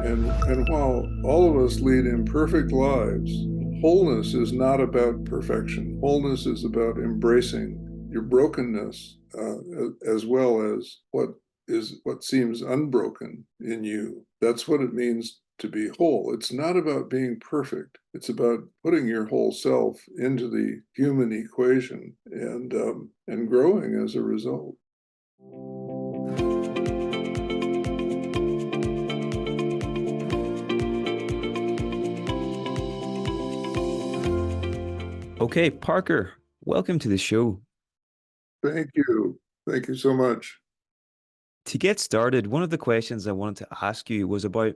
And while all of us lead imperfect lives, wholeness is not about perfection. Wholeness is about embracing your brokenness, as well as what seems unbroken in you. That's what it means to be whole. It's not about being perfect. It's about putting your whole self into the human equation and growing as a result. Okay, Parker, welcome to the show. Thank you. Thank you so much. To get started, one of the questions I wanted to ask you was about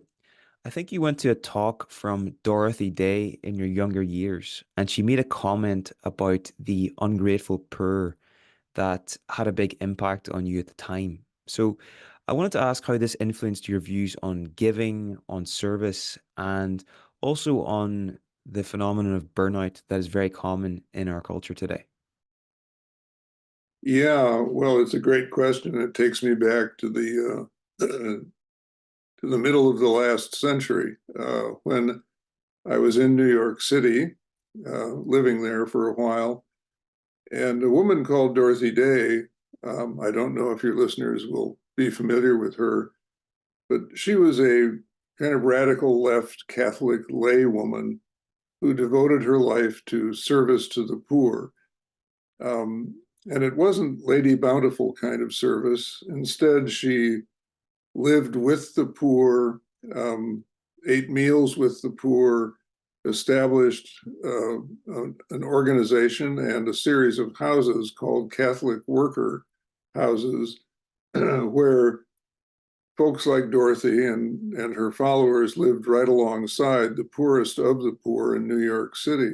I think you went to a talk from Dorothy Day in your younger years, and she made a comment about the ungrateful poor that had a big impact on you at the time. So I wanted to ask how this influenced your views on giving, on service, and also on the phenomenon of burnout that is very common in our culture today. Yeah, well, it's a great question. It takes me back to to the middle of the last century, when I was in New York City, living there for a while, and a woman called Dorothy Day. I don't know if your listeners will be familiar with her, but she was a kind of radical left Catholic lay woman who devoted her life to service to the poor. Um, and it wasn't Lady Bountiful kind of service. Instead, she lived with the poor, ate meals with the poor, established an organization and a series of houses called Catholic worker houses, where folks like Dorothy and her followers lived right alongside the poorest of the poor in New York City.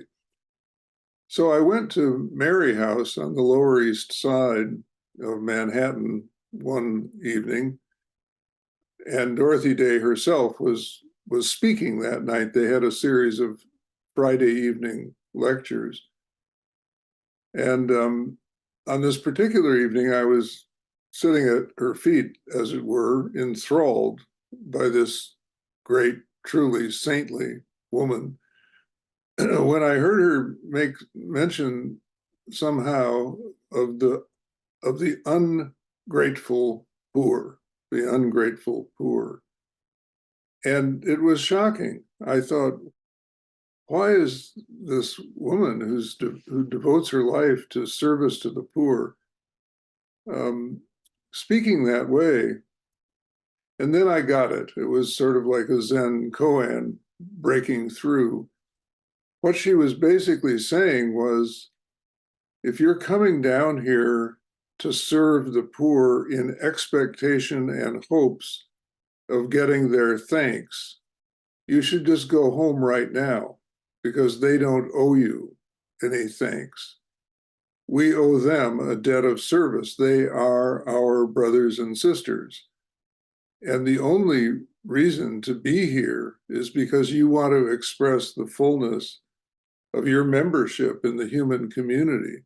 So I went to Mary House on the Lower East Side of Manhattan one evening, and Dorothy Day herself was speaking that night. They had a series of Friday evening lectures, and on this particular evening, I was sitting at her feet, as it were, enthralled by this great, truly saintly woman. When I heard her make mention somehow of the ungrateful poor, the ungrateful poor. And it was shocking. I thought, why is this woman who devotes her life to service to the poor um, speaking that way? And then I got it. It was sort of like a Zen koan breaking through. What she was basically saying was, if you're coming down here to serve the poor in expectation and hopes of getting their thanks, you should just go home right now because they don't owe you any thanks. We owe them a debt of service. They are our brothers and sisters. And the only reason to be here is because you want to express the fullness of your membership in the human community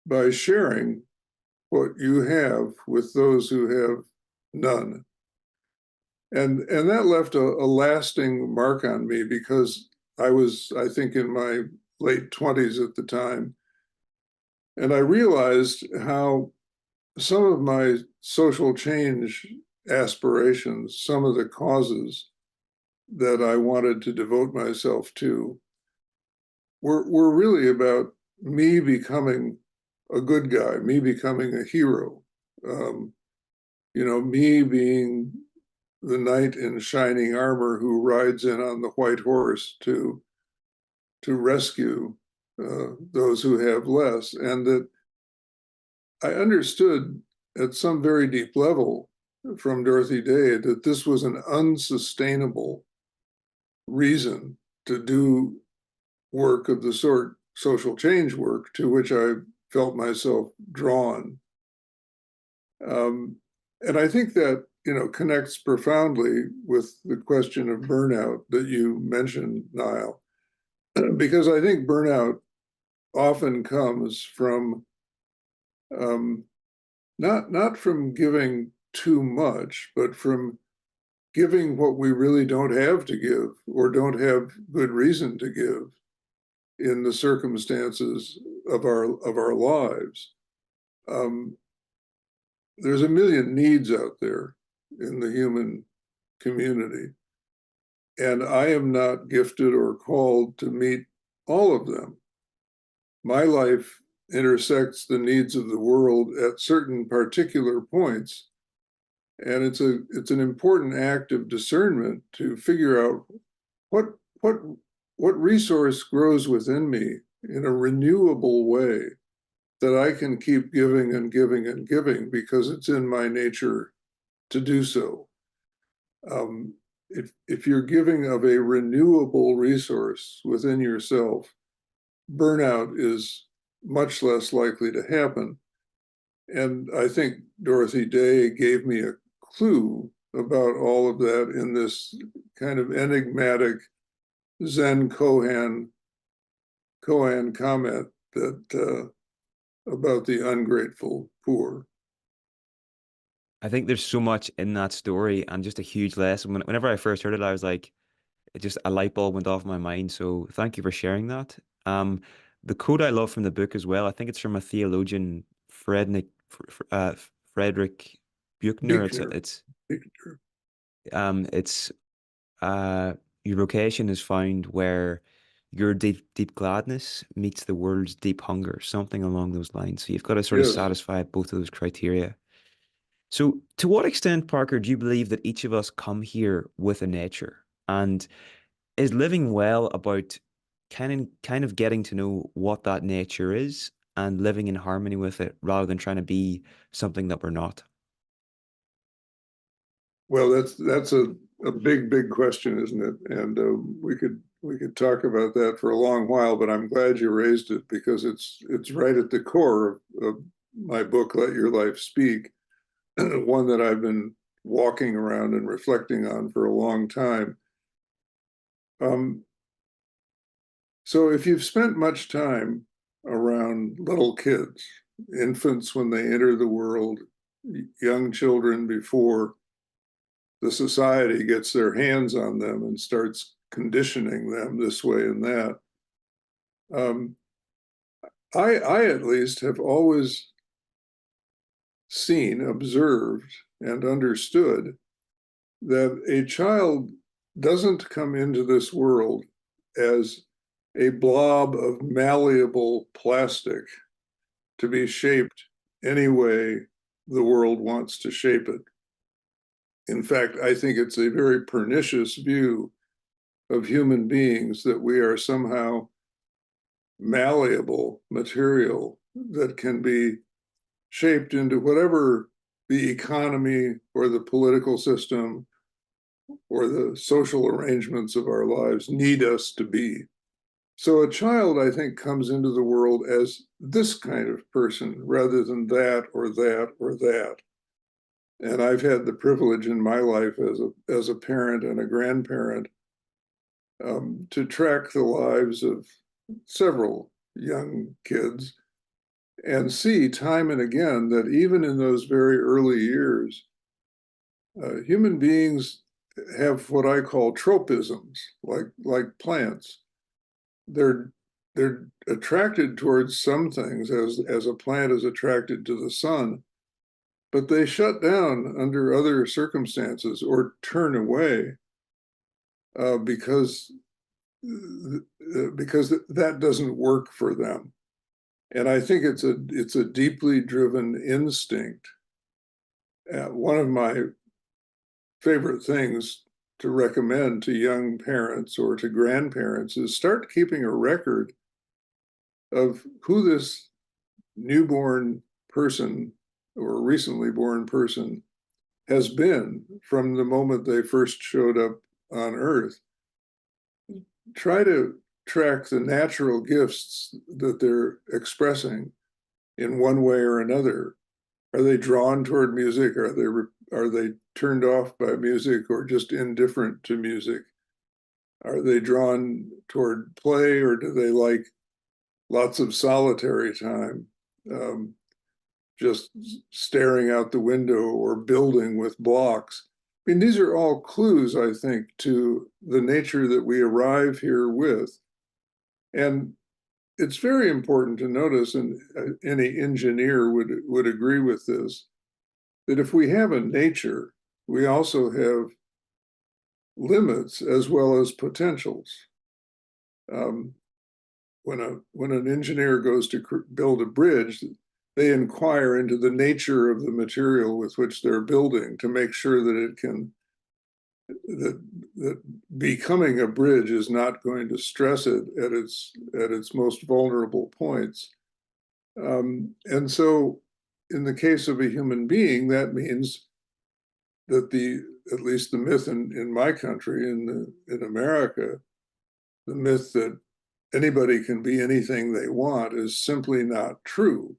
by sharing what you have with those who have none. And that left a lasting mark on me because I was, I think, in my late 20s at the time. And I realized how some of my social change aspirations, some of the causes that I wanted to devote myself to, were really about me becoming a good guy, me becoming a hero, um, me being the knight in shining armor who rides in on the white horse to rescue those who have less, and that I understood at some very deep level from Dorothy Day that this was an unsustainable reason to do work of the sort, social change work, to which I felt myself drawn. Um, and I think that connects profoundly with the question of burnout that you mentioned, Niall, because I think burnout often comes from um, not from giving too much, but from giving what we really don't have to give or don't have good reason to give in the circumstances of our lives. There's a million needs out there in the human community, and I am not gifted or called to meet all of them. My life intersects the needs of the world at certain particular points, and it's an important act of discernment to figure out what resource grows within me in a renewable way that I can keep giving and giving and giving because it's in my nature to do so. If you're giving of a renewable resource within yourself, burnout is much less likely to happen. And I think Dorothy Day gave me a clue about all of that in this kind of enigmatic Zen koan comment that about the ungrateful poor. I think there's so much in that story and just a huge lesson. Whenever I first heard it, I was like, it just a light bulb went off my mind. So thank you for sharing that. The quote I love from the book as well, I think it's from a theologian, Frederick Buechner. Buechner, Buechner. It's your vocation is found where your deep gladness meets the world's deep hunger, something along those lines. So you've got to sort of Yes. satisfy both of those criteria. So, to what extent, Parker, do you believe that each of us come here with a nature? And is living well about kind of getting to know what that nature is and living in harmony with it rather than trying to be something that we're not? Well, that's a big question, isn't it? And we could talk about that for a long while, but I'm glad you raised it because it's right at the core of my book, Let Your Life Speak, one that I've been walking around and reflecting on for a long time. So if you've spent much time around little kids, infants when they enter the world, young children before the society gets their hands on them and starts conditioning them this way and that. I at least have always seen, observed, and understood that a child doesn't come into this world as a blob of malleable plastic to be shaped any way the world wants to shape it. In fact, I think it's a very pernicious view of human beings that we are somehow malleable material that can be shaped into whatever the economy or the political system or the social arrangements of our lives need us to be. So a child, I think, comes into the world as this kind of person rather than that or that or that. And I've had the privilege in my life as a parent and a grandparent to track the lives of several young kids and see time and again that even in those very early years, human beings have what I call tropisms, like plants. They're attracted towards some things as a plant is attracted to the sun, but they shut down under other circumstances or turn away because that doesn't work for them. And I think it's a deeply driven instinct. One of my favorite things to recommend to young parents or to grandparents is start keeping a record of who this newborn person or recently born person has been from the moment they first showed up on Earth. Try to track the natural gifts that they're expressing in one way or another. Are they drawn toward music? Are they turned off by music or just indifferent to music? Are they drawn toward play or do they like lots of solitary time, just staring out the window or building with blocks? mean, these are all clues, I think, to the nature that we arrive here with. And it's very important to notice, and any engineer would agree with this, that if we have a nature, we also have limits as well as potentials. Um, when an engineer goes to build a bridge, they inquire into the nature of the material with which they're building to make sure that it can that becoming a bridge is not going to stress it at its most vulnerable points. And so in the case of a human being, that means that at least the myth in my country, in America, the myth that anybody can be anything they want is simply not true.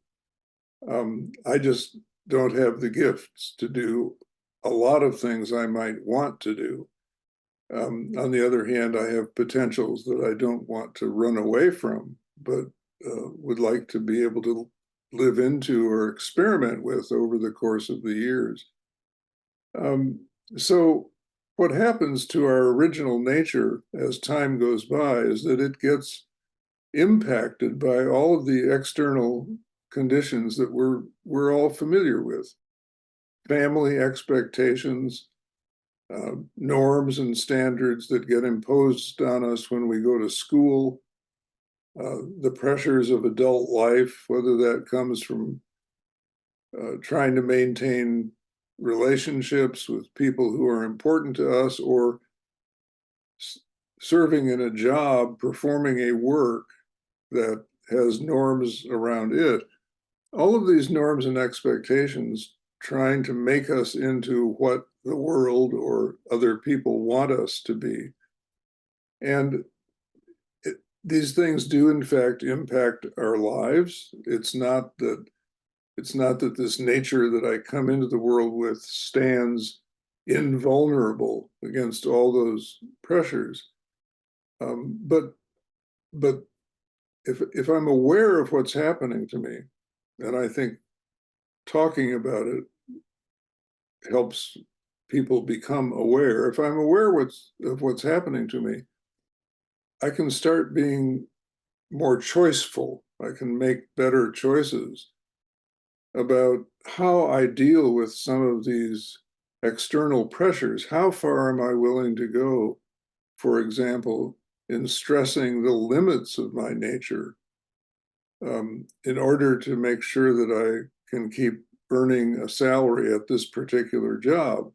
I just don't have the gifts to do a lot of things I might want to do. On the other hand, I have potentials that I don't want to run away from, but would like to be able to live into or experiment with over the course of the years. So what happens to our original nature as time goes by is that it gets impacted by all of the external conditions that we're all familiar with. Family expectations, norms and standards that get imposed on us when we go to school, the pressures of adult life, whether that comes from trying to maintain relationships with people who are important to us, or serving in a job, performing a work that has norms around it. All of these norms and expectations trying to make us into what the world or other people want us to be. And these things do in fact impact our lives. It's not that this nature that I come into the world with stands invulnerable against all those pressures. But if I'm aware of what's happening to me, and I think talking about it helps people become aware. If I'm aware of what's happening to me, I can start being more choiceful. I can make better choices about how I deal with some of these external pressures. How far am I willing to go, for example, in stressing the limits of my nature, in order to make sure that I can keep earning a salary at this particular job?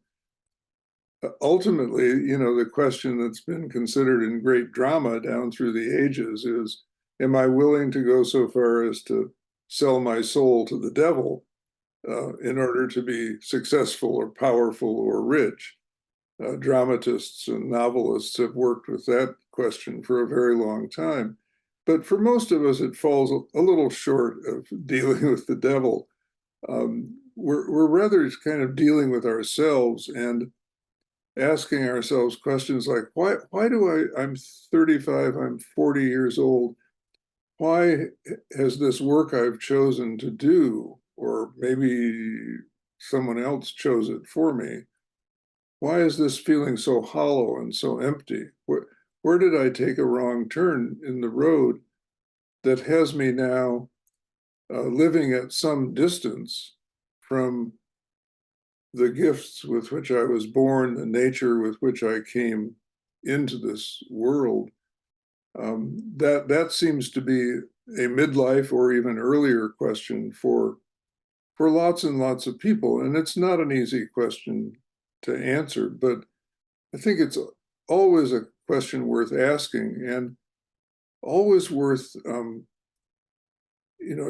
Ultimately, the question that's been considered in great drama down through the ages is, am I willing to go so far as to sell my soul to the devil in order to be successful or powerful or rich? Dramatists and novelists have worked with that question for a very long time. But for most of us, it falls a little short of dealing with the devil. We're rather kind of dealing with ourselves and asking ourselves questions like, why do I'm 35, I'm 40 years old. Why has this work I've chosen to do, or maybe someone else chose it for me, why is this feeling so hollow and so empty? Where did I take a wrong turn in the road that has me now living at some distance from the gifts with which I was born, the nature with which I came into this world? That seems to be a midlife or even earlier question for lots and lots of people, and it's not an easy question to answer, but I think it's always a question worth asking, and always worth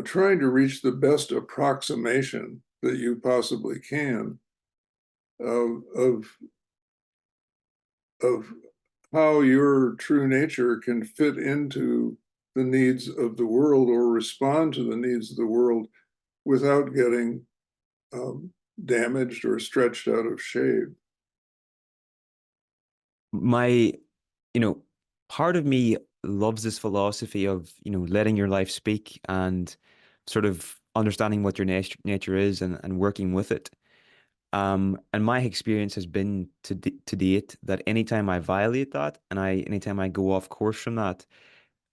trying to reach the best approximation that you possibly can of how your true nature can fit into the needs of the world or respond to the needs of the world without getting damaged or stretched out of shape. My, part of me loves this philosophy of, letting your life speak and sort of understanding what your nature is and working with it. And my experience has been to date that anytime I violate that and anytime I go off course from that,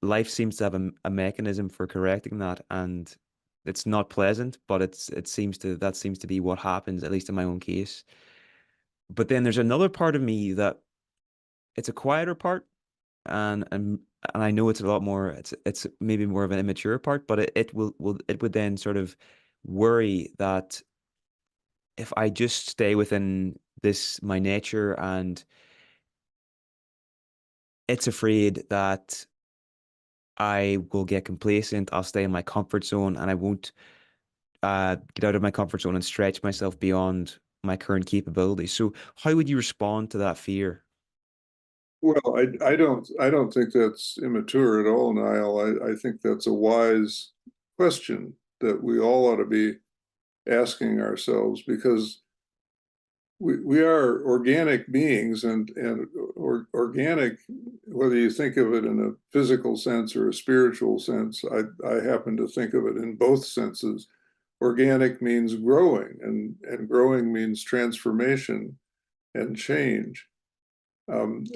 life seems to have a mechanism for correcting that, and it's not pleasant, but that seems to be what happens, at least in my own case. But then there's another part of me that it's a quieter part, and I know it's a lot more. It's maybe more of an immature part, but it would then sort of worry that if I just stay within this my nature, and it's afraid that I will get complacent, I'll stay in my comfort zone, and I won't get out of my comfort zone and stretch myself beyond my current capabilities. So, how would you respond to that fear? Well, I don't think that's immature at all, Niall. I think that's a wise question that we all ought to be asking ourselves, because we are organic beings, and organic, whether you think of it in a physical sense or a spiritual sense, I happen to think of it in both senses. Organic means growing, and growing means transformation and change. And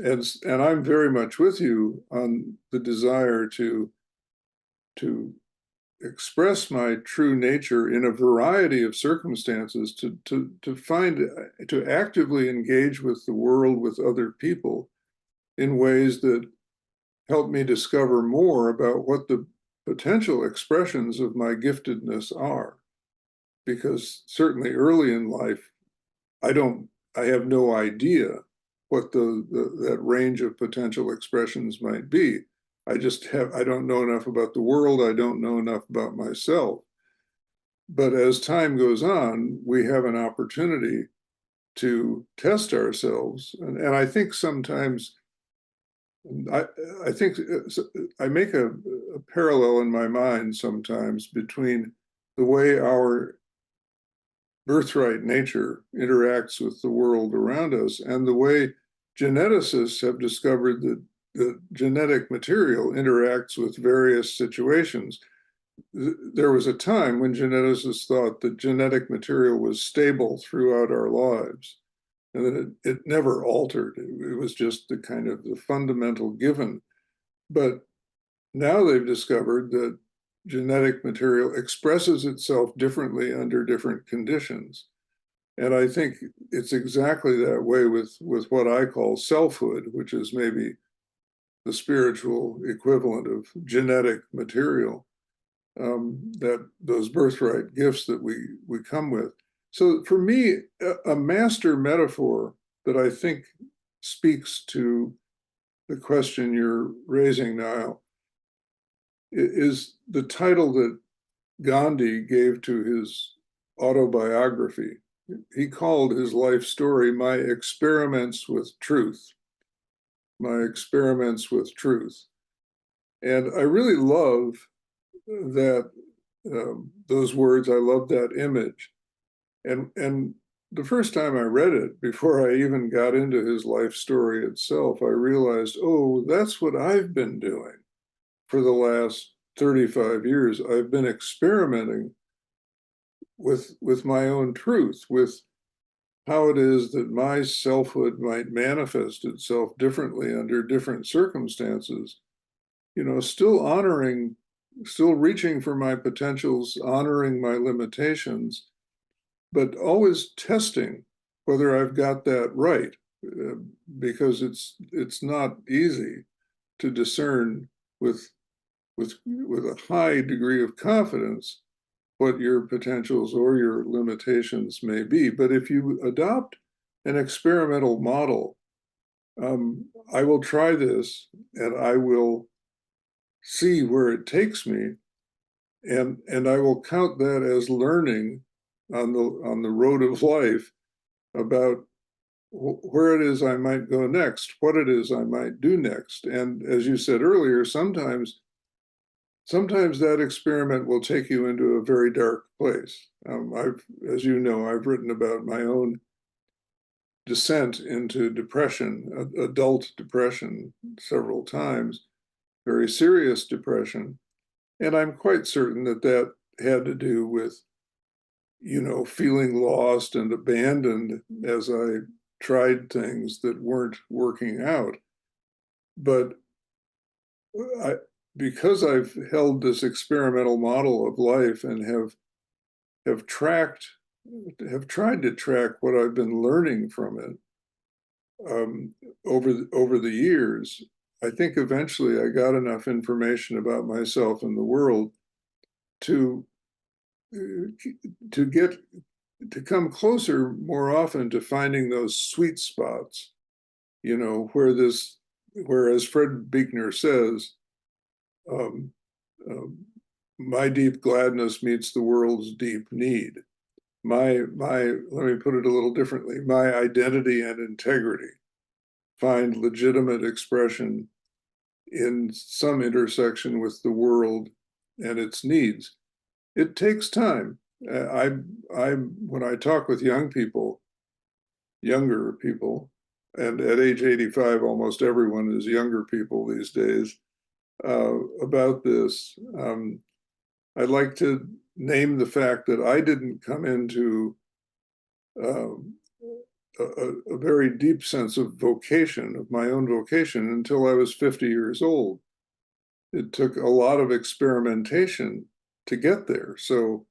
I'm very much with you on the desire to express my true nature in a variety of circumstances, to actively engage with the world, with other people, in ways that help me discover more about what the potential expressions of my giftedness are. Because certainly early in life, I have no idea what that range of potential expressions might be. I don't know enough about the world. I don't know enough about myself. But as time goes on, we have an opportunity to test ourselves. And I think sometimes, I, I think I make a parallel in my mind sometimes between the way our birthright nature interacts with the world around us, and the way geneticists have discovered that the genetic material interacts with various situations. There was a time when geneticists thought that genetic material was stable throughout our lives, and that it never altered. It was just the kind of the fundamental given. But now they've discovered that genetic material expresses itself differently under different conditions. And I think it's exactly that way with what I call selfhood, which is maybe the spiritual equivalent of genetic material, that those birthright gifts that we come with. So for me, a master metaphor that I think speaks to the question you're raising, Niall, is the title that Gandhi gave to his autobiography. He called his life story My Experiments with Truth. My Experiments with Truth. And I really love that, those words. I love that image. And the first time I read it, before I even got into his life story itself, I realized, oh, that's what I've been doing for the last 35 years. I've been experimenting with my own truth, with how it is that my selfhood might manifest itself differently under different circumstances, still reaching for my potentials, honoring my limitations, but always testing whether I've got that right, because it's not easy to discern with a high degree of confidence what your potentials or your limitations may be. But if you adopt an experimental model, I will try this and I will see where it takes me, and I will count that as learning on the road of life about where it is I might go next, what it is I might do next. And as you said earlier, sometimes that experiment will take you into a very dark place. As you know, I've written about my own descent into depression, adult depression, several times, very serious depression. And I'm quite certain that had to do with feeling lost and abandoned as I tried things that weren't working out. But because I've held this experimental model of life and have tried to track what I've been learning from it over the years, I think eventually I got enough information about myself and the world to come closer more often to finding those sweet spots, where, as Fred Buechner says, um, um, my deep gladness meets the world's deep need. Let me put it a little differently. My identity and integrity find legitimate expression in some intersection with the world and its needs. It takes time. When I talk with younger people, and at age 85, almost everyone is younger people these days, about this. I'd like to name the fact that I didn't come into a very deep sense of vocation, of my own vocation, until I was 50 years old. It took a lot of experimentation to get there. So,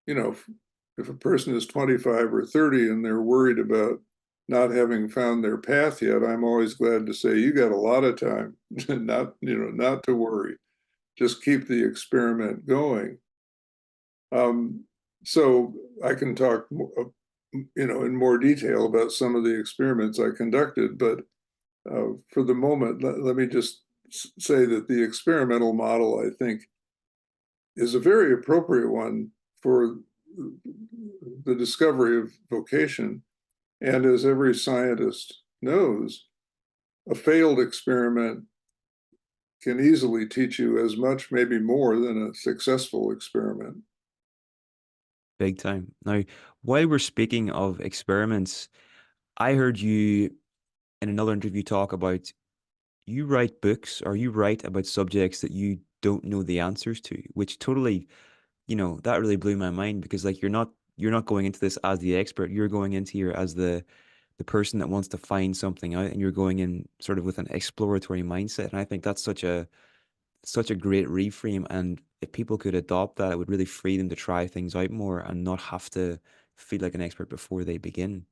if a person is 25 or 30 and they're worried about not having found their path yet, I'm always glad to say you got a lot of time, not to worry. Just keep the experiment going. So I can talk, in more detail about some of the experiments I conducted, but for the moment, let me just say that the experimental model, I think, is a very appropriate one for the discovery of vocation. And as every scientist knows, a failed experiment can easily teach you as much, maybe more, than a successful experiment. Big time. Now, while we're speaking of experiments, I heard you in another interview talk about you write books or you write about subjects that you don't know the answers to, which totally, that really blew my mind because like you're not going into this as the expert, you're going into here as the person that wants to find something out and you're going in sort of with an exploratory mindset. And I think that's such a great reframe. And if people could adopt that, it would really free them to try things out more and not have to feel like an expert before they begin.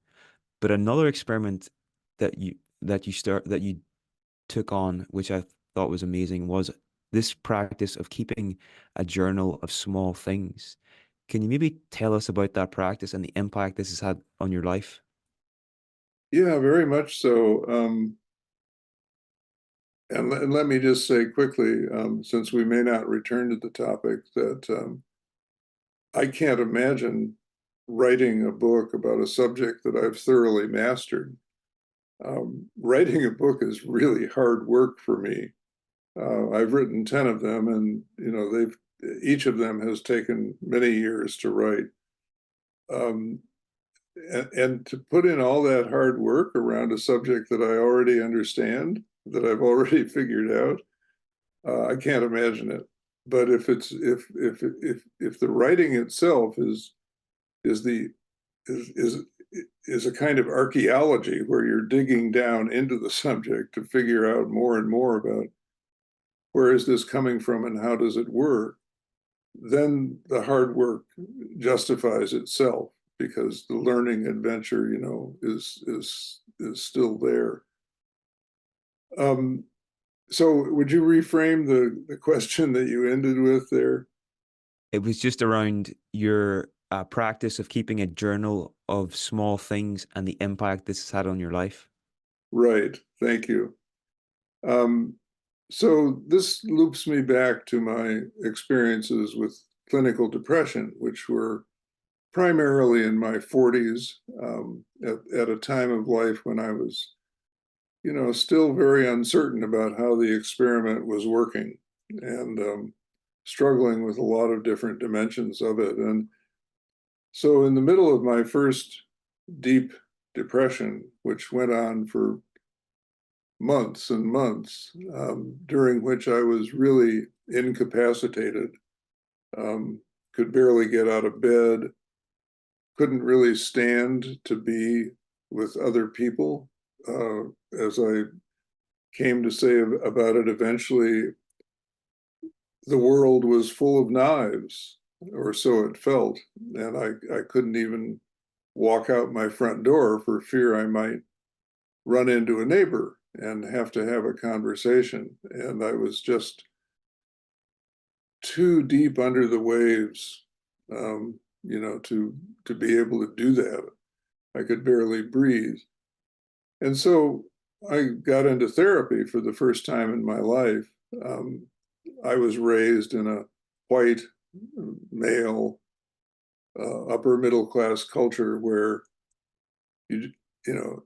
But another experiment that you took on, which I thought was amazing, was this practice of keeping a journal of small things. Can you maybe tell us about that practice and the impact this has had on your life? Yeah, very much so. And let me just say quickly, since we may not return to the topic, that I can't imagine writing a book about a subject that I've thoroughly mastered. Writing a book is really hard work for me. I've written 10 of them, and each of them has taken many years to write. And to put in all that hard work around a subject that I already understand, that I've already figured out, I can't imagine it. But if the writing itself is the is a kind of archaeology where you're digging down into the subject to figure out more and more about where is this coming from and how does it work, then the hard work justifies itself because the learning adventure, is still there. So would you reframe the question that you ended with there? It was just around your practice of keeping a journal of small things and the impact this has had on your life. Right. Thank you. Um, so this loops me back to my experiences with clinical depression, which were primarily in my 40s, at a time of life when I was, still very uncertain about how the experiment was working and struggling with a lot of different dimensions of it. And so, in the middle of my first deep depression, which went on for months and months, during which I was really incapacitated, could barely get out of bed, couldn't really stand to be with other people. As I came to say about it eventually, the world was full of knives, or so it felt, and I couldn't even walk out my front door for fear I might run into a neighbor and have to have a conversation. And I was just too deep under the waves, to be able to do that. I could barely breathe. And so I got into therapy for the first time in my life. I was raised in a white, male, upper middle class culture where you you know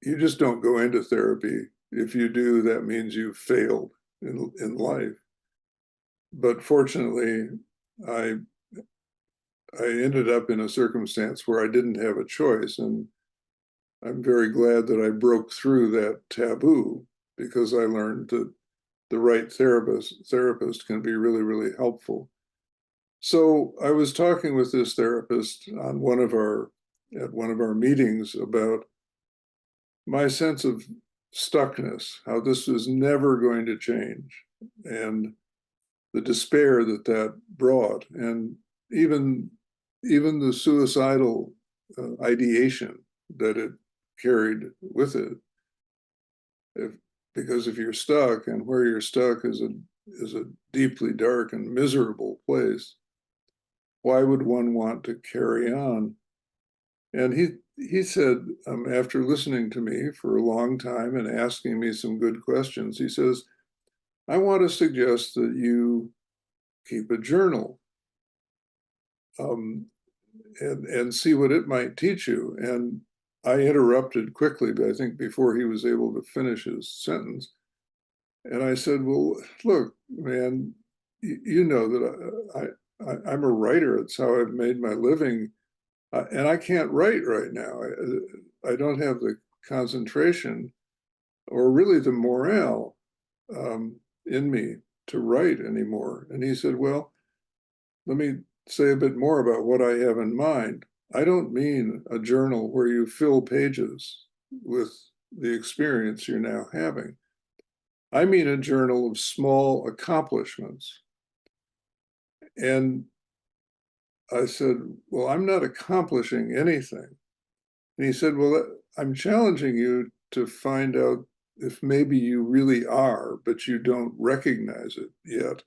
you just don't go into therapy. If you do, that means you've failed in life. But fortunately, I I ended up in a circumstance where I didn't have a choice, and I'm very glad that I broke through that taboo, because I learned that the right therapist can be really, really helpful. So I was talking with this therapist on at one of our meetings about my sense of stuckness, how this was never going to change, and the despair that that brought, and even even the suicidal ideation that it carried with it. If, because if you're stuck, and where you're stuck is a deeply dark and miserable place, why would one want to carry on? And he said, after listening to me for a long time and asking me some good questions, he says, I want to suggest that you keep a journal, um, and see what it might teach you. And I interrupted quickly, but I think before he was able to finish his sentence. And I said, well, look, man, you know that I'm a writer. It's how I've made my living. And I can't write right now. I don't have the concentration or really the morale in me to write anymore. And he said, well, let me say a bit more about what I have in mind. I don't mean a journal where you fill pages with the experience you're now having. I mean a journal of small accomplishments. And I said, well, I'm not accomplishing anything. And he said, well, I'm challenging you to find out if maybe you really are, but you don't recognize it yet.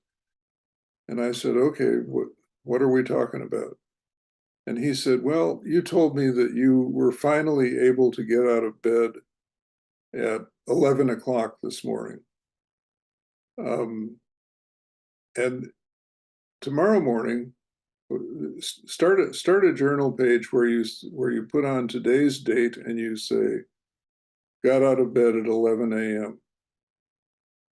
And I said, okay, what are we talking about? And he said, well, you told me that you were finally able to get out of bed at 11 o'clock this morning. And tomorrow morning, start a journal page where you put on today's date and you say, got out of bed at 11 a.m.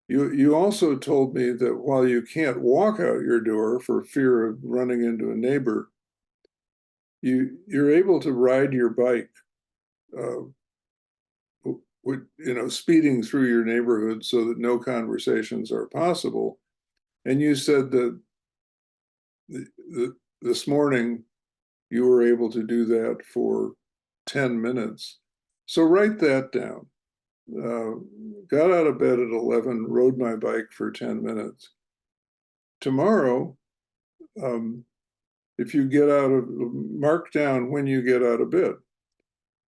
You also told me that while you can't walk out your door for fear of running into a neighbor, you're able to ride your bike, speeding through your neighborhood so that no conversations are possible. And you said that this morning you were able to do that for 10 minutes. So write that down. Got out of bed at 11, rode my bike for 10 minutes. Tomorrow, if you get out of, mark down when you get out of bed.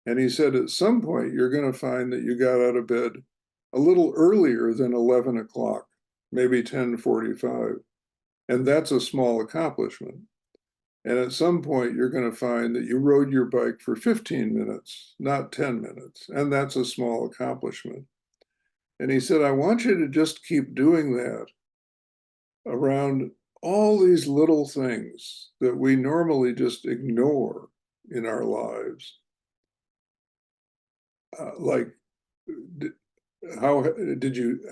And he said, at some point, you're going to find that you got out of bed a little earlier than 11 o'clock, maybe 10:45. And that's a small accomplishment. And at some point, you're going to find that you rode your bike for 15 minutes, not 10 minutes. And that's a small accomplishment. And he said, I want you to just keep doing that around all these little things that we normally just ignore in our lives. Like, how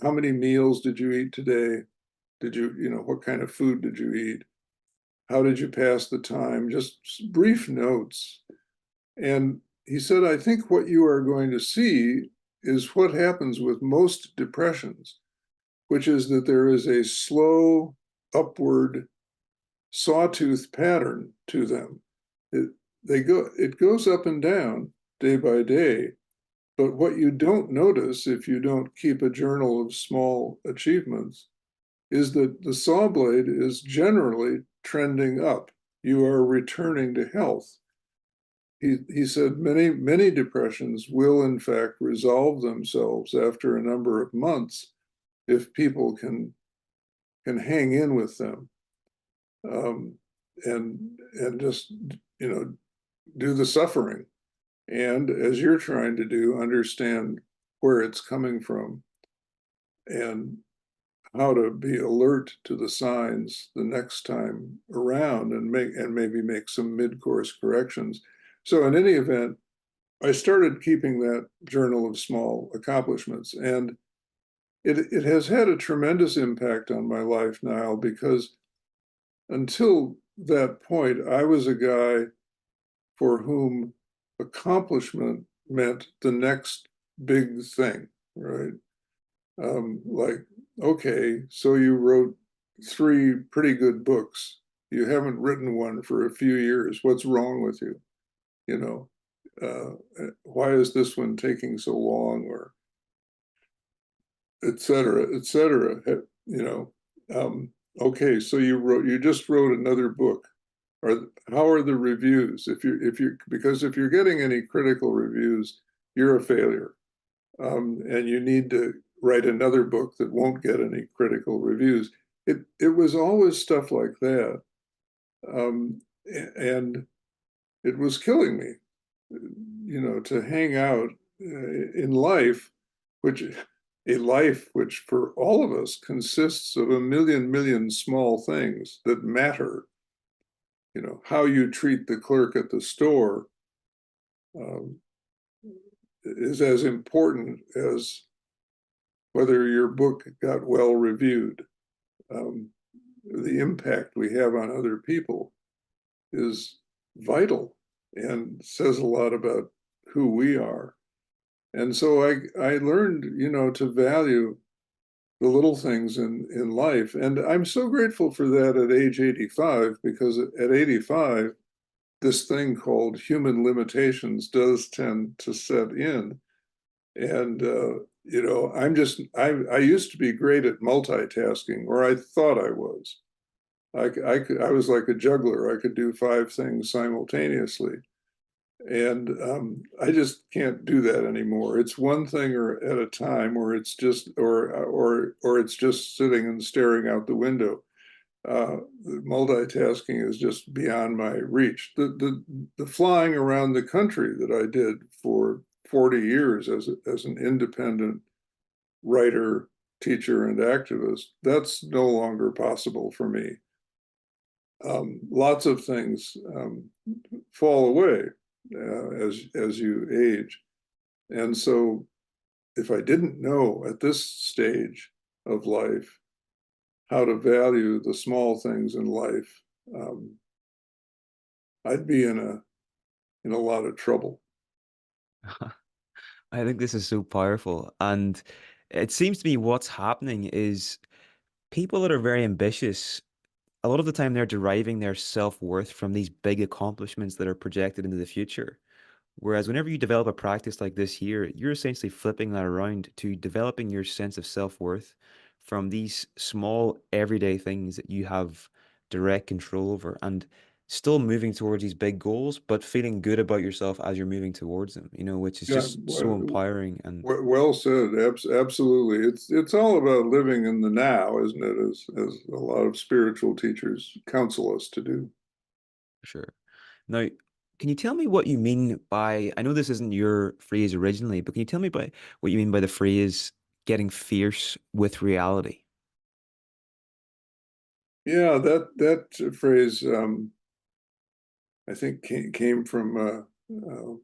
many meals did you eat today? What kind of food did you eat? How did you pass the time? Just brief notes. And he said, I think what you are going to see is what happens with most depressions, which is that there is a slow upward sawtooth pattern to them. it goes up and down day by day. But what you don't notice if you don't keep a journal of small achievements is that the saw blade is generally trending up. You are returning to health. He said many depressions will in fact resolve themselves after a number of months if people can hang in with them, um, and just do the suffering, and as you're trying to do, understand where it's coming from and how to be alert to the signs the next time around and maybe make some mid-course corrections. So in any event, I started keeping that journal of small accomplishments, and it has had a tremendous impact on my life now, because until that point, I was a guy for whom accomplishment meant the next big thing, right? Like, okay, so you wrote 3 pretty good books. You haven't written one for a few years. What's wrong with you? You know, why is this one taking so long, or et cetera, et cetera. Okay, so you just wrote another book. How are the reviews? Because if you're getting any critical reviews, you're a failure. And you need to write another book that won't get any critical reviews. It was always stuff like that. And it was killing me, to hang out in life, which a life which for all of us consists of a million small things that matter. How you treat the clerk at the store um, is as important as whether your book got well reviewed. The impact we have on other people is vital and says a lot about who we are. And so I learned, to value the little things in life. And I'm so grateful for that at age 85, because at 85, this thing called human limitations does tend to set in. And, I used to be great at multitasking, or I thought I was. I was like a juggler. I could do 5 things simultaneously. And I just can't do that anymore. It's one thing or at a time, or it's just or it's just sitting and staring out the window. Multitasking is just beyond my reach. The flying around the country that I did for 40 years as an independent writer, teacher, and activist, that's no longer possible for me. Lots of things fall away as you age. And so if I didn't know at this stage of life how to value the small things in life, I'd be in a lot of trouble. I think this is so powerful. And it seems to me what's happening is people that are very ambitious, a lot of the time they're deriving their self-worth from these big accomplishments that are projected into the future. Whereas whenever you develop a practice like this here, you're essentially flipping that around to developing your sense of self-worth from these small everyday things that you have direct control over, and still moving towards these big goals, but feeling good about yourself as you're moving towards them, which is Yeah, just so empowering. And well said. Absolutely. It's all about living in the now, isn't it? As a lot of spiritual teachers counsel us to do. sure. Now, can you tell me what you mean by, I know this isn't your phrase originally, but can you tell me by what you mean by the phrase getting fierce with reality? Yeah, that phrase I think came from oh,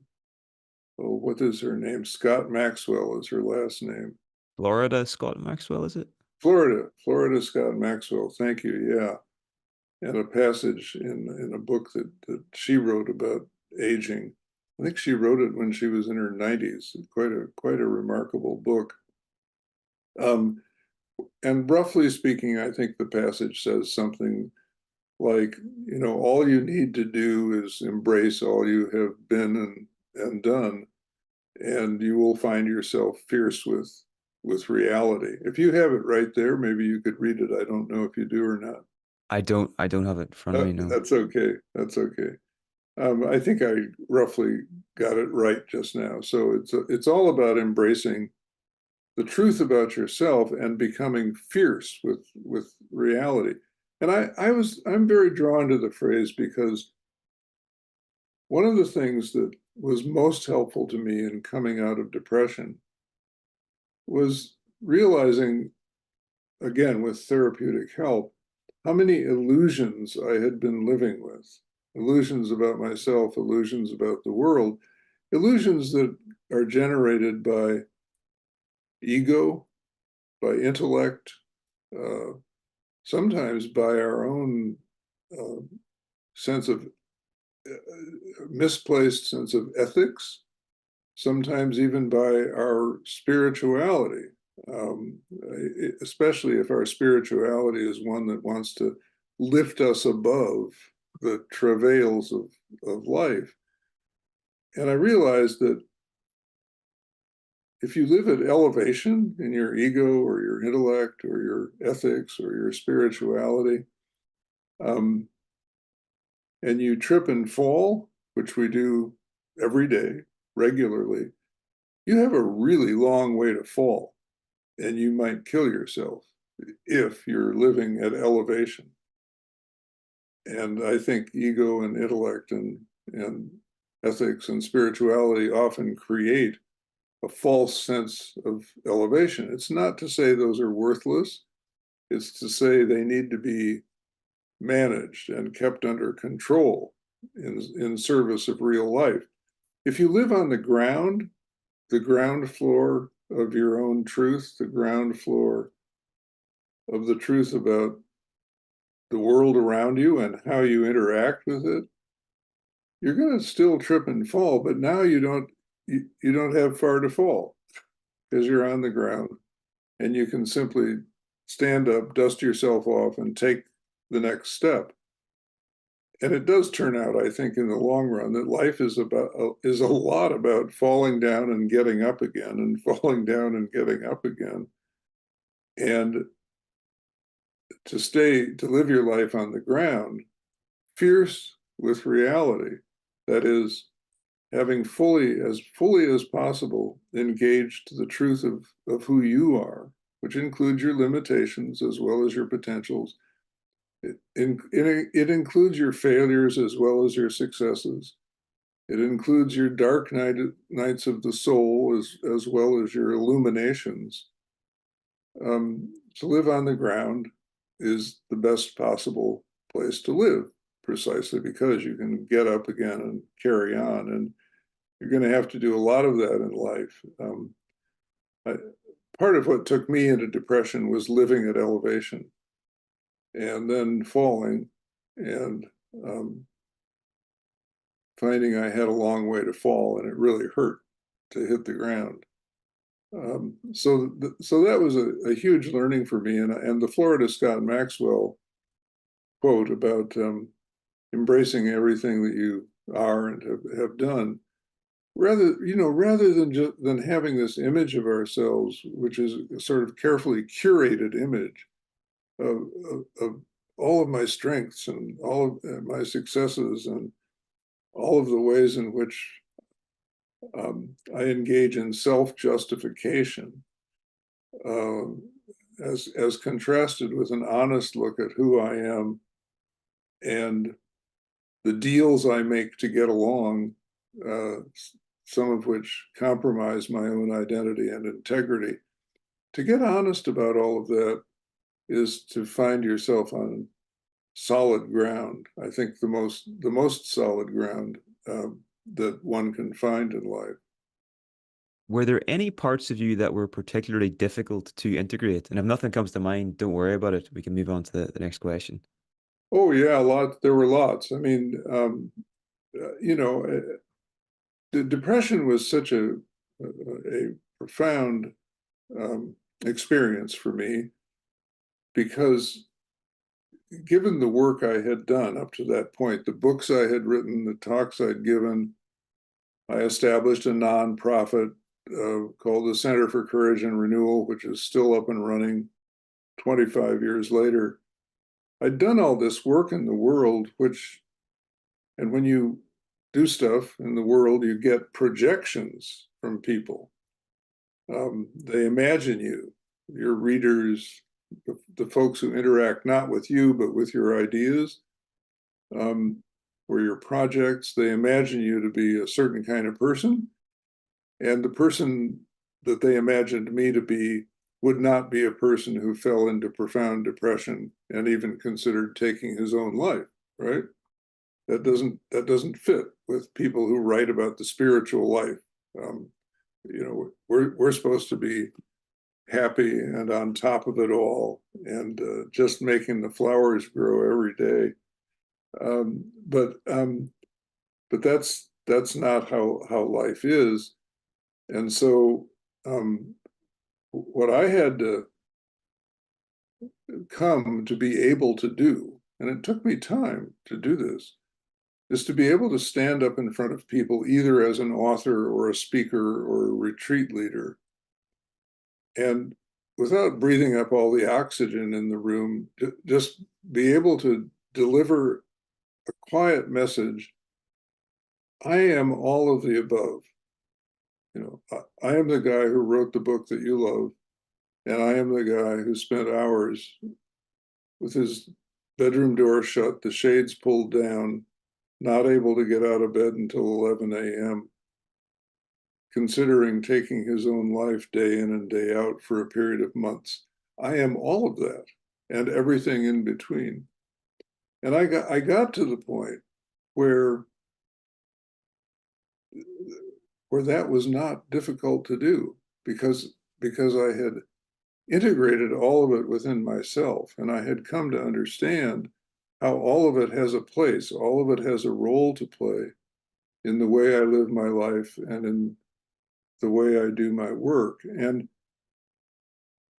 what is her name? Scott Maxwell is her last name. Florida Scott Maxwell, is it? Florida Scott Maxwell. Thank you. Yeah, and a passage in a book that she wrote about aging. I think she wrote it when she was in her 90s. Quite a remarkable book. And roughly speaking, I think the passage says something like, all you need to do is embrace all you have been and done, and you will find yourself fierce with reality. If you have it right there, maybe you could read it. I don't know if you do or not. I don't have it in front of me, no. That's okay. That's okay. I think I roughly got it right just now. So it's all about embracing the truth about yourself and becoming fierce with reality. And I'm very drawn to the phrase because one of the things that was most helpful to me in coming out of depression was realizing, again, with therapeutic help, how many illusions I had been living with. Illusions about myself, illusions about the world, illusions that are generated by ego, by intellect, uh, sometimes by our own uh, sense of misplaced sense of ethics, sometimes even by our spirituality, especially if our spirituality is one that wants to lift us above the travails of life. And I realized that if you live at elevation in your ego or your intellect or your ethics or your spirituality, um, and you trip and fall, which we do every day, regularly, you have a really long way to fall, and you might kill yourself if you're living at elevation. And I think ego and intellect and ethics and spirituality often create a false sense of elevation. It's not to say those are worthless. It's to say they need to be managed and kept under control in service of real life. If you live on the ground floor of your own truth, the ground floor of the truth about the world around you and how you interact with it, you're going to still trip and fall, but now you don't have far to fall because you're on the ground and you can simply stand up, dust yourself off, and take the next step. And it does turn out, I think, in the long run, that life is a lot about falling down and getting up again, and falling down and getting up again. And to live your life on the ground, fierce with reality, that is, having fully as possible engaged the truth of who you are, which includes your limitations as well as your potentials. It includes your failures as well as your successes. It includes your dark nights of the soul as well as your illuminations. To live on the ground is the best possible place to live, precisely because you can get up again and carry on. And you're going to have to do a lot of that in life. Part of what took me into depression was living at elevation and then falling and finding I had a long way to fall, and it really hurt to hit the ground. So that was a huge learning for me. And the Florida Scott Maxwell quote about embracing everything that you are and have done, rather than having this image of ourselves, which is a sort of carefully curated image of all of my strengths and all of my successes and all of the ways in which I engage in self-justification, as contrasted with an honest look at who I am and the deals I make to get along, some of which compromise my own identity and integrity. To get honest about all of that is to find yourself on solid ground. I think the most solid ground that one can find in life. Were there any parts of you that were particularly difficult to integrate? And if nothing comes to mind, don't worry about it. We can move on to the next question. Oh yeah, a lot. There were lots. I mean, the depression was such a profound experience for me because given the work I had done up to that point, the books I had written, the talks I'd given, I established a nonprofit called the Center for Courage and Renewal, which is still up and running 25 years later. I'd done all this work in the world, and when you do stuff in the world, you get projections from people. They imagine you, your readers, the folks who interact not with you, but with your ideas or your projects. They imagine you to be a certain kind of person. And the person that they imagined me to be would not be a person who fell into profound depression and even considered taking his own life, right? That doesn't fit with people who write about the spiritual life. We're supposed to be happy and on top of it all, and just making the flowers grow every day. But that's not how life is. And so what I had to come to be able to do, and it took me time to do this, is to be able to stand up in front of people, either as an author or a speaker or a retreat leader, and without breathing up all the oxygen in the room, just be able to deliver a quiet message. I am all of the above. I am the guy who wrote the book that you love, and I am the guy who spent hours with his bedroom door shut, the shades pulled down, not able to get out of bed until 11 a.m., considering taking his own life day in and day out for a period of months. I am all of that and everything in between. And I got to the point where that was not difficult to do because I had integrated all of it within myself, and I had come to understand how all of it has a place, all of it has a role to play in the way I live my life and in the way I do my work. And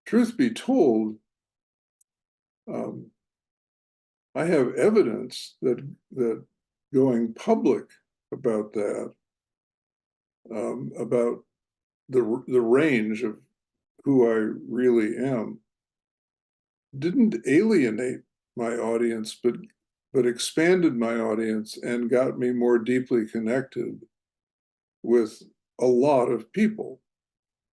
truth be told, I have evidence that going public about that, about the range of who I really am, didn't alienate my audience, but expanded my audience and got me more deeply connected with a lot of people.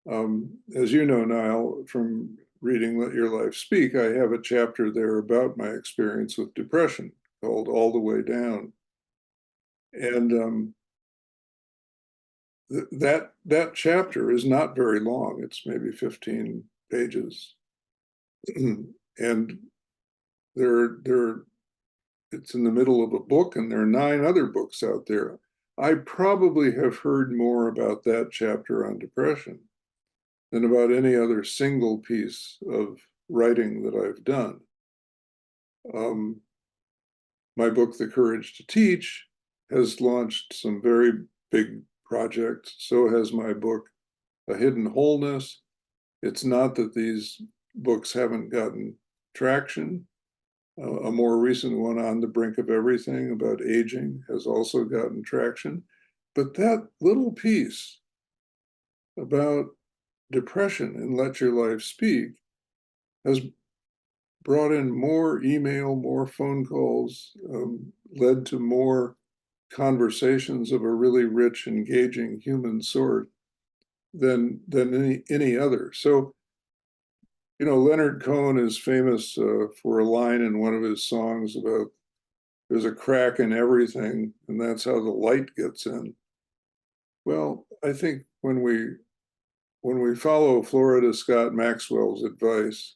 As you know, Niall, from reading Let Your Life Speak, I have a chapter there about my experience with depression called All the Way Down. And that chapter is not very long. It's maybe 15 pages. And it's in the middle of a book, and there are 9 other books out there. I probably have heard more about that chapter on depression than about any other single piece of writing that I've done. My book, The Courage to Teach, has launched some very big projects. So has my book, A Hidden Wholeness. It's not that these books haven't gotten traction. A more recent one, On the Brink of Everything, about aging, has also gotten traction. But that little piece about depression in Let Your Life Speak has brought in more email, more phone calls, led to more conversations of a really rich, engaging human sort than any other. So, Leonard Cohen is famous for a line in one of his songs about there's a crack in everything, and that's how the light gets in. Well, I think when we follow Florida Scott Maxwell's advice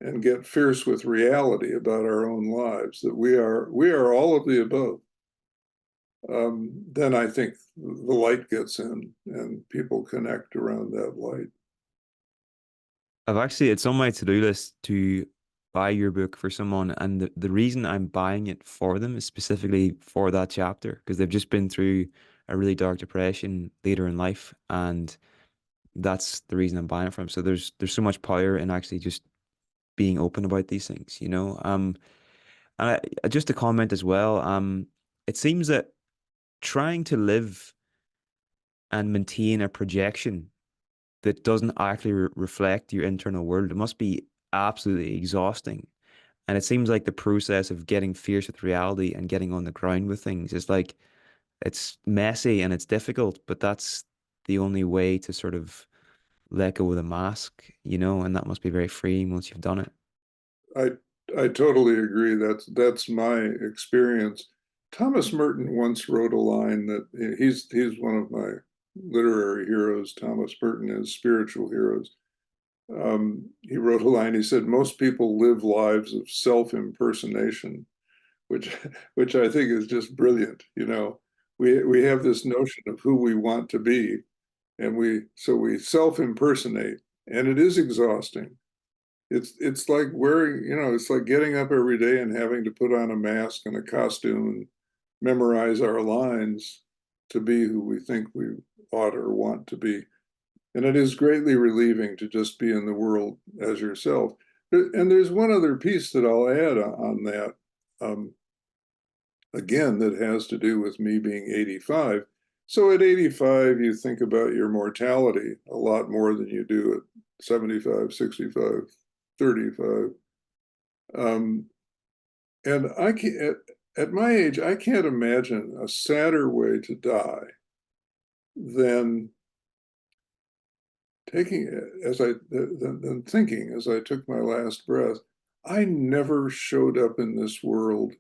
and get fierce with reality about our own lives, that we are all of the above, then I think the light gets in and people connect around that light. It's on my to-do list to buy your book for someone, and the reason I'm buying it for them is specifically for that chapter, because they've just been through a really dark depression later in life, and that's the reason I'm buying it from. So there's so much power in actually just being open about these things, you know. And just to comment as well, it seems that trying to live and maintain a projection that doesn't actually reflect your internal world, it must be absolutely exhausting. And it seems like the process of getting fierce with reality and getting on the ground with things is like it's messy and it's difficult, but that's the only way to sort of let go of the mask, you know, and that must be very freeing once you've done it. I I totally agree. That's my experience. Thomas Merton once wrote a line that he's one of my literary heroes. Thomas Merton is spiritual heroes. He wrote a line. He said, "Most people live lives of self-impersonation," which which I think is just brilliant. You know, we have this notion of who we want to be, and we self-impersonate, and it is exhausting. It's like wearing, you know, it's like getting up every day and having to put on a mask and a costume and memorize our lines to be who we think we ought or want to be. And it is greatly relieving to just be in the world as yourself. And there's one other piece that I'll add on that, um, again, that has to do with me being 85. So at 85, you think about your mortality a lot more than you do at 75, 65, 35. Um, and I can't, at my age, I can't imagine a sadder way to die than taking as I than thinking as I took my last breath, I never showed up in this world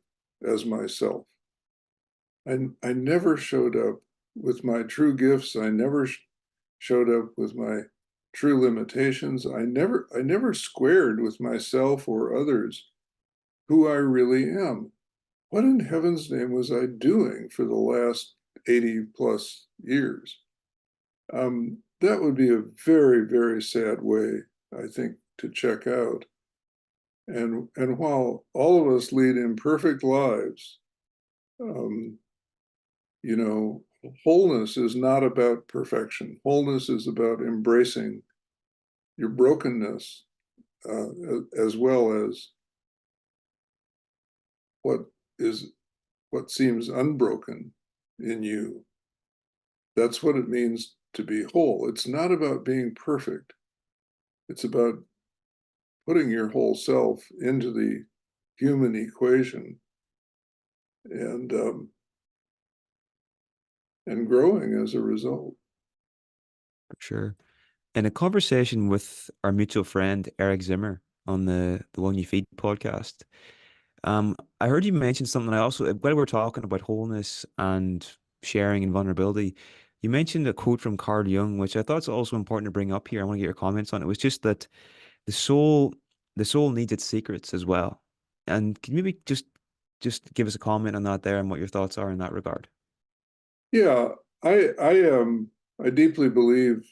as myself. I never showed up with my true gifts. I never showed up with my true limitations. I never squared with myself or others who I really am. What in heaven's name was I doing for the last 80 plus years? That would be a very, very sad way, I think, to check out. And while all of us lead imperfect lives, um, you know, wholeness is not about perfection. Wholeness is about embracing your brokenness, as well as what is what seems unbroken in you. That's what it means to be whole. It's not about being perfect. It's about putting your whole self into the human equation and and growing as a result. For sure. In a conversation with our mutual friend Eric Zimmer on the One You Feed podcast, I heard you mention something. I also, while we're talking about wholeness and sharing and vulnerability, you mentioned a quote from Carl Jung, which I thought is also important to bring up here. I want to get your comments on it. It was just that the soul, the soul needs its secrets as well. And can you maybe just give us a comment on that there and what your thoughts are in that regard? Yeah, I deeply believe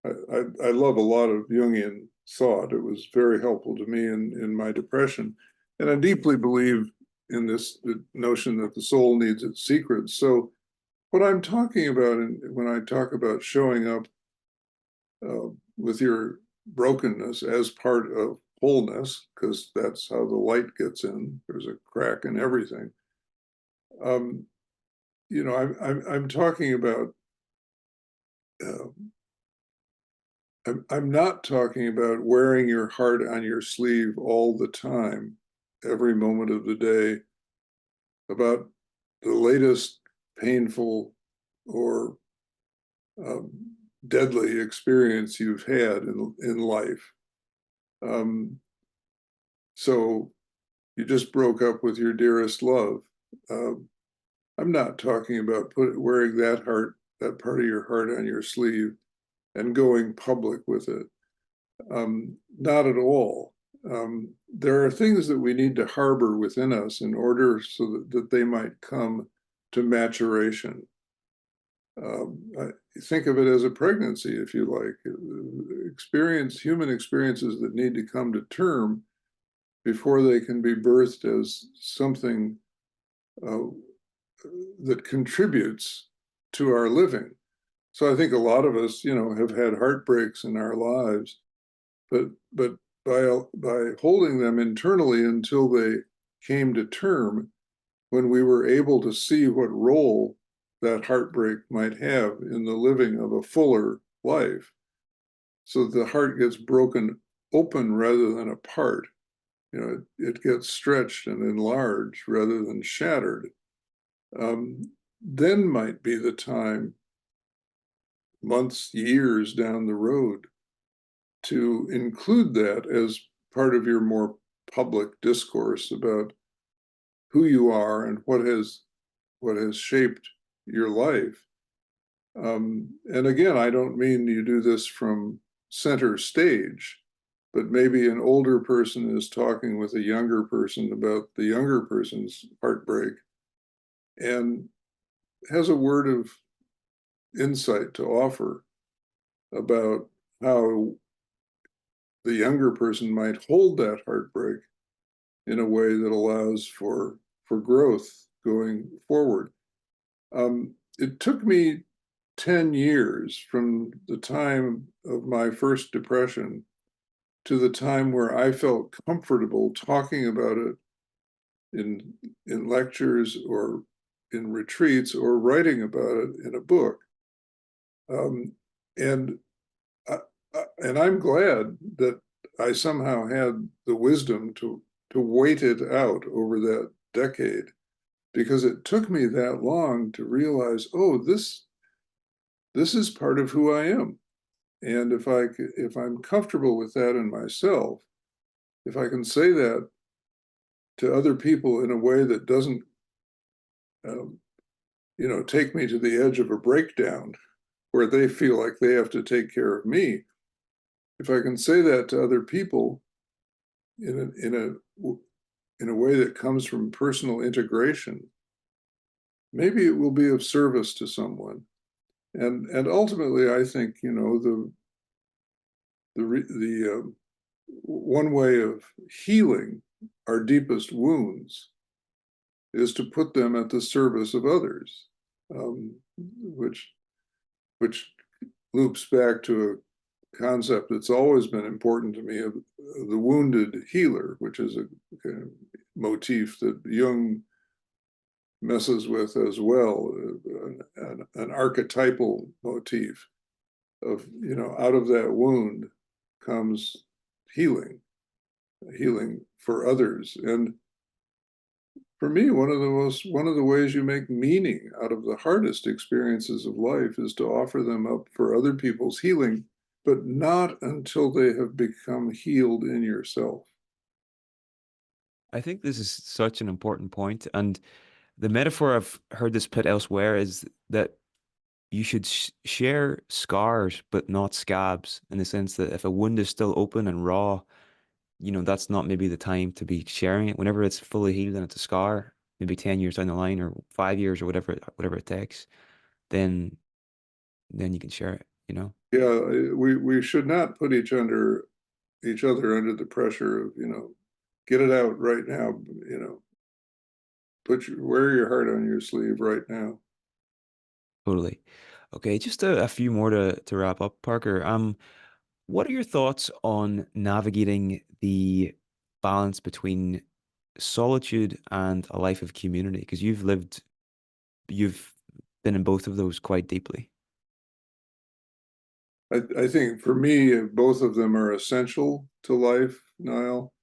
I love a lot of Jungian thought. It was very helpful to me in my depression. And I deeply believe in this the notion that the soul needs its secrets. So what I'm talking about when I talk about showing up with your brokenness as part of wholeness, because that's how the light gets in. There's a crack in everything. Um, you know, I'm talking about. Uh, I'm not talking about wearing your heart on your sleeve all the time, every moment of the day, about the latest painful or um, deadly experience you've had in life. Um, so you just broke up with your dearest love. Um, I'm not talking about wearing that part of your heart on your sleeve and going public with it. Not at all. There are things that we need to harbor within us in order so that they might come to maturation. Think of it as a pregnancy, if you like. Human experiences that need to come to term before they can be birthed as something uh, that contributes to our living. So I think a lot of us, you know, have had heartbreaks in our lives, but by holding them internally until they came to term, when we were able to see what role that heartbreak might have in the living of a fuller life. So the heart gets broken open rather than apart. It gets stretched and enlarged rather than shattered. Then might be the time, months, years down the road, to include that as part of your more public discourse about who you are and what has shaped your life. And again, I don't mean you do this from center stage, but maybe an older person is talking with a younger person about the younger person's heartbreak and has a word of insight to offer about how the younger person might hold that heartbreak in a way that allows for growth going forward. It took me 10 years from the time of my first depression to the time where I felt comfortable talking about it in lectures or in retreats or writing about it in a book. Um, and and I'm glad that I somehow had the wisdom to wait it out over that decade, because it took me that long to realize, oh, this is part of who I am. And if I'm comfortable with that in myself, if I can say that to other people in a way that doesn't, um, take me to the edge of a breakdown where they feel like they have to take care of me, if I can say that to other people in a way that comes from personal integration, maybe it will be of service to someone. And ultimately, I think the one way of healing our deepest wounds is to put them at the service of others, which loops back to a concept that's always been important to me of the wounded healer, which is a kind of motif that Jung messes with as well, an archetypal motif of, out of that wound comes healing for others. And for me, one of the ways you make meaning out of the hardest experiences of life is to offer them up for other people's healing, but not until they have become healed in yourself. I think this is such an important point, and the metaphor I've heard this put elsewhere is that you should share scars, but not scabs, in the sense that if a wound is still open and raw, that's not maybe the time to be sharing it. Whenever it's fully healed and it's a scar, maybe 10 years down the line or 5 years or whatever it takes, then you can share it. Yeah, we should not put each other under the pressure of, get it out right now, wear your heart on your sleeve right now. Totally. Okay, just a few more to wrap up, Parker. What are your thoughts on navigating the balance between solitude and a life of community? Because you've been in both of those quite deeply. I think for me, both of them are essential to life, Niall.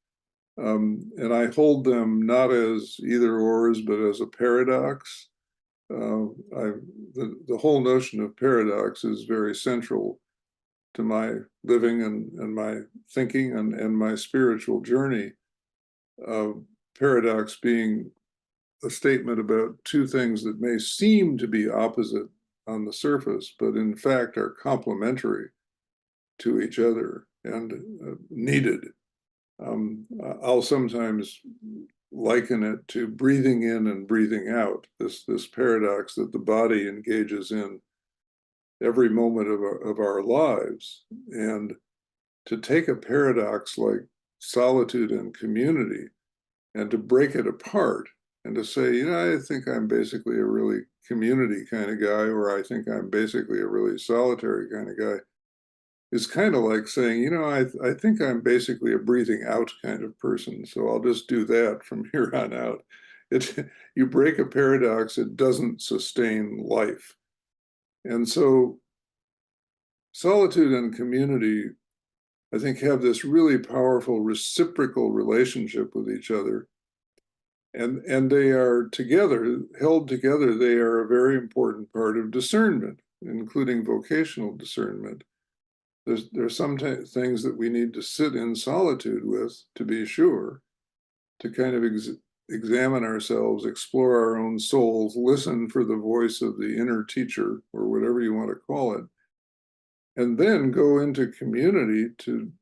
And I hold them not as either ors, but as a paradox. The whole notion of paradox is very central to my living and my thinking and my spiritual journey. Paradox being a statement about two things that may seem to be opposite on the surface, but in fact are complementary to each other and needed. I'll sometimes liken it to breathing in and breathing out, this paradox that the body engages in every moment of our lives. And to take a paradox like solitude and community and to break it apart and to say, I think I'm basically a really community kind of guy, or I think I'm basically a really solitary kind of guy, is kind of like saying, you know, I think I'm basically a breathing out kind of person, so I'll just do that from here on out. You break a paradox, it doesn't sustain life. And so solitude and community, I think, have this really powerful reciprocal relationship with each other. And they are together, held together, they are a very important part of discernment, including vocational discernment. There's some things that we need to sit in solitude with, to be sure, to kind of examine ourselves, explore our own souls, listen for the voice of the inner teacher, or whatever you want to call it, and then go into community to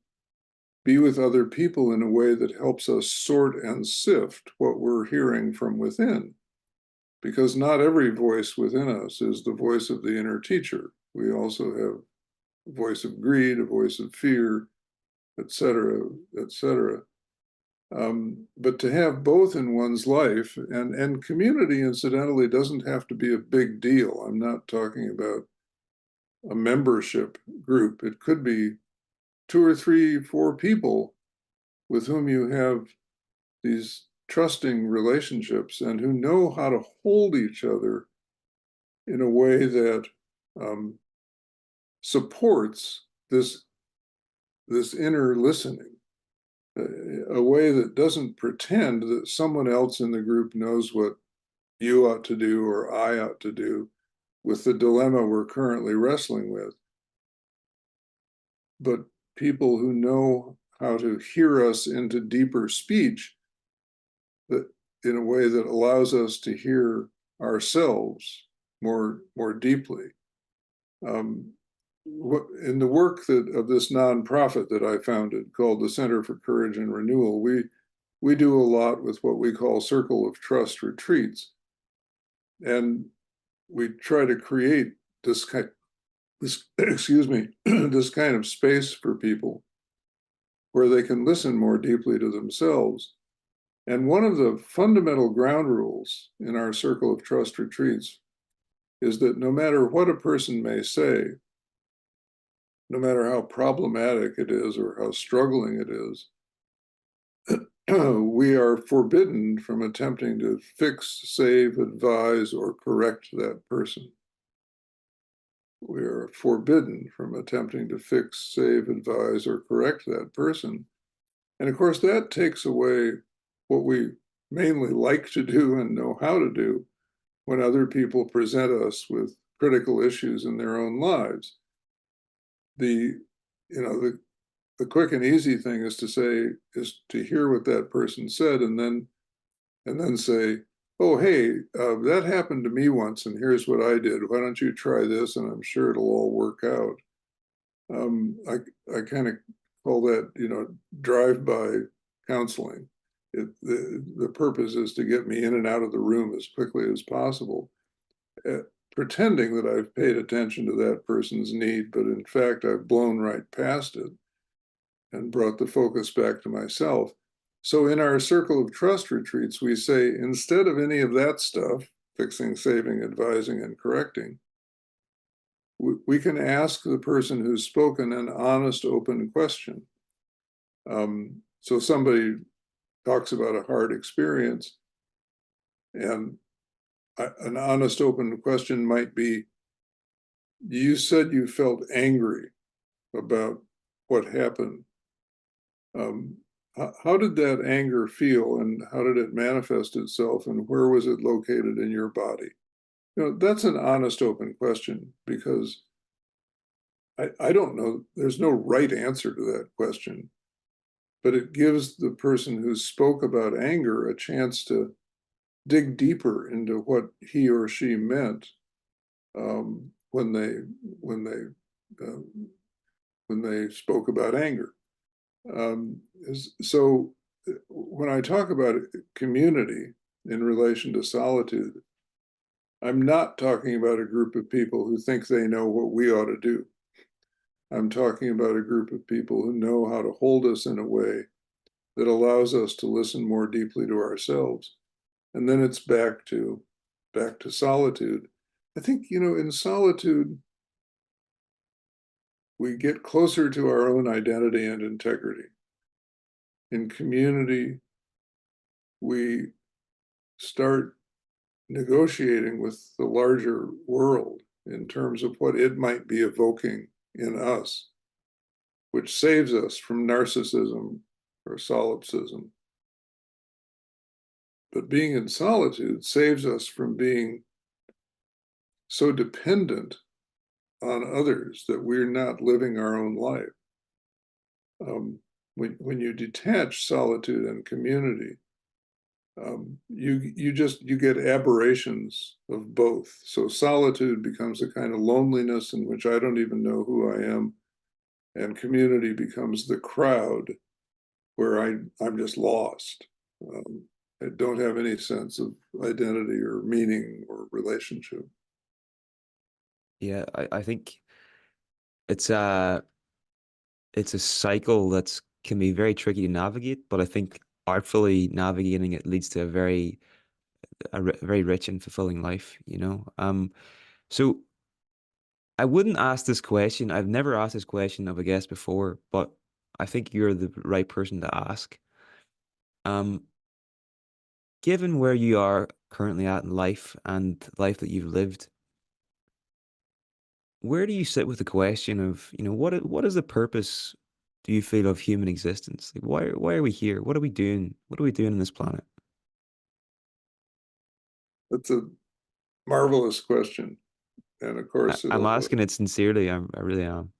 be with other people in a way that helps us sort and sift what we're hearing from within. Because not every voice within us is the voice of the inner teacher. We also have a voice of greed, a voice of fear, etc., etc. But to have both in one's life, and community, incidentally, doesn't have to be a big deal. I'm not talking about a membership group. It could be 2 or 3, 4 people with whom you have these trusting relationships and who know how to hold each other in a way that supports this inner listening, a way that doesn't pretend that someone else in the group knows what you ought to do or I ought to do with the dilemma we're currently wrestling with, but people who know how to hear us into deeper speech, that in a way that allows us to hear ourselves more deeply. In the work of this nonprofit that I founded called the Center for Courage and Renewal, we do a lot with what we call Circle of Trust retreats, and we try to create this excuse me, this kind of space for people where they can listen more deeply to themselves. And one of the fundamental ground rules in our Circle of Trust retreats is that no matter what a person may say, no matter how problematic it is or how struggling it is, we are forbidden from attempting to fix, save, advise, or correct that person. We are forbidden from attempting to fix, save, advise, or correct that person. And of course, that takes away what we mainly like to do and know how to do when other people present us with critical issues in their own lives. The quick and easy thing is to hear what that person said and then say, oh, hey, that happened to me once, and here's what I did. Why don't you try this? And I'm sure it'll all work out. I kind of call that, drive-by counseling. The purpose is to get me in and out of the room as quickly as possible, pretending that I've paid attention to that person's need, but in fact, I've blown right past it and brought the focus back to myself. So in our Circle of Trust retreats, we say, instead of any of that stuff, fixing, saving, advising, and correcting, we can ask the person who's spoken an honest, open question. So somebody talks about a hard experience, and an honest, open question might be, you said you felt angry about what happened. How did that anger feel, and how did it manifest itself, and where was it located in your body? That's an honest, open question, because I don't know, there's no right answer to that question, but it gives the person who spoke about anger a chance to dig deeper into what he or she meant when they spoke about anger. So when I talk about community in relation to solitude, I'm not talking about a group of people who think they know what we ought to do. I'm talking about a group of people who know how to hold us in a way that allows us to listen more deeply to ourselves. And then it's back to solitude. I think, in solitude, we get closer to our own identity and integrity. In community, we start negotiating with the larger world in terms of what it might be evoking in us, which saves us from narcissism or solipsism. But being in solitude saves us from being so dependent on others that we're not living our own life. When you detach solitude and community, you get aberrations of both. So solitude becomes a kind of loneliness in which I don't even know who I am, and community becomes the crowd where I'm just lost. I don't have any sense of identity or meaning or relationship. Yeah, I think it's a it's a cycle that's can be very tricky to navigate, but I think artfully navigating it leads to a very rich and fulfilling life, you know. So I wouldn't ask this question. I've never asked this question of a guest before, but I think you're the right person to ask. Um, Given where you are currently at in life and the life that you've lived, where do you sit with the question of, what is the purpose do you feel of human existence? Like why are we here? What are we doing? What are we doing on this planet? That's a marvelous question. And of course, I'm it'll, asking it sincerely. I really am.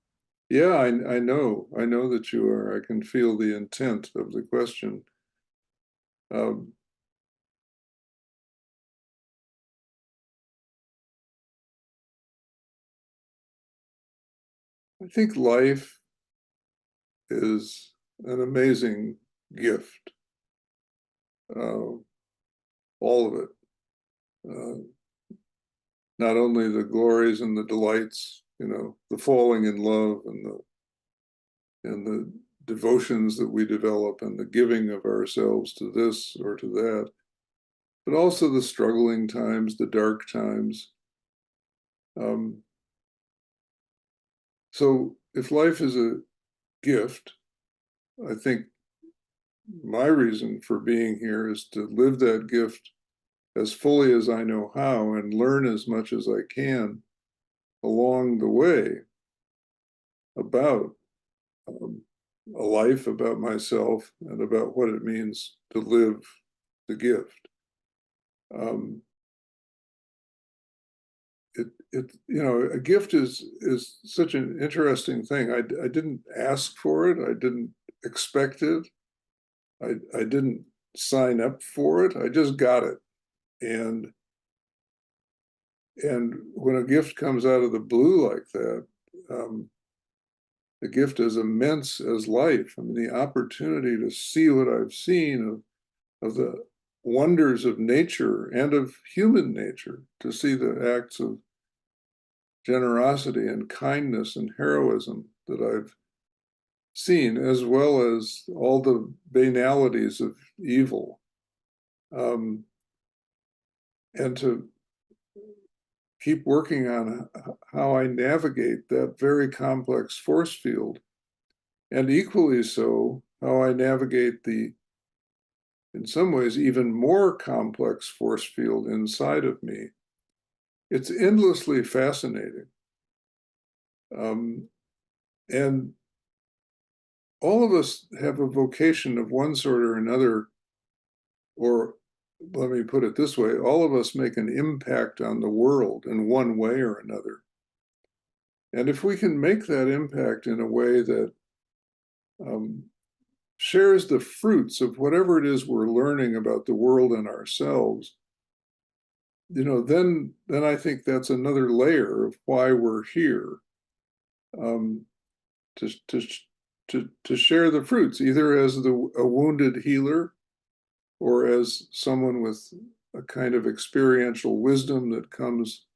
yeah, I know that you are. I can feel the intent of the question. Um, I think life is an amazing gift, uh, all of it. Uh, Not only the glories and the delights, the falling in love and the devotions that we develop and the giving of ourselves to this or to that, but also the struggling times, the dark times. Um, so if life is a gift, I think my reason for being here is to live that gift as fully as I know how and learn as much as I can along the way about um, a life, about myself, and about what it means to live the gift. Um, a gift is such an interesting thing. I didn't ask for it. I didn't expect it. I didn't sign up for it. I just got it. And when a gift comes out of the blue like that, the gift is immense as life. I mean, the opportunity to see what I've seen of the wonders of nature and of human nature, to see the acts of generosity and kindness and heroism that I've seen, as well as all the banalities of evil. And to keep working on how I navigate that very complex force field, and equally so, how I navigate the, in some ways, even more complex force field inside of me. It's endlessly fascinating. And all of us have a vocation of one sort or another, or let me put it this way, all of us make an impact on the world in one way or another. And if we can make that impact in a way that shares the fruits of whatever it is we're learning about the world and ourselves, then I think that's another layer of why we're here, to share the fruits, either as a wounded healer or as someone with a kind of experiential wisdom that comes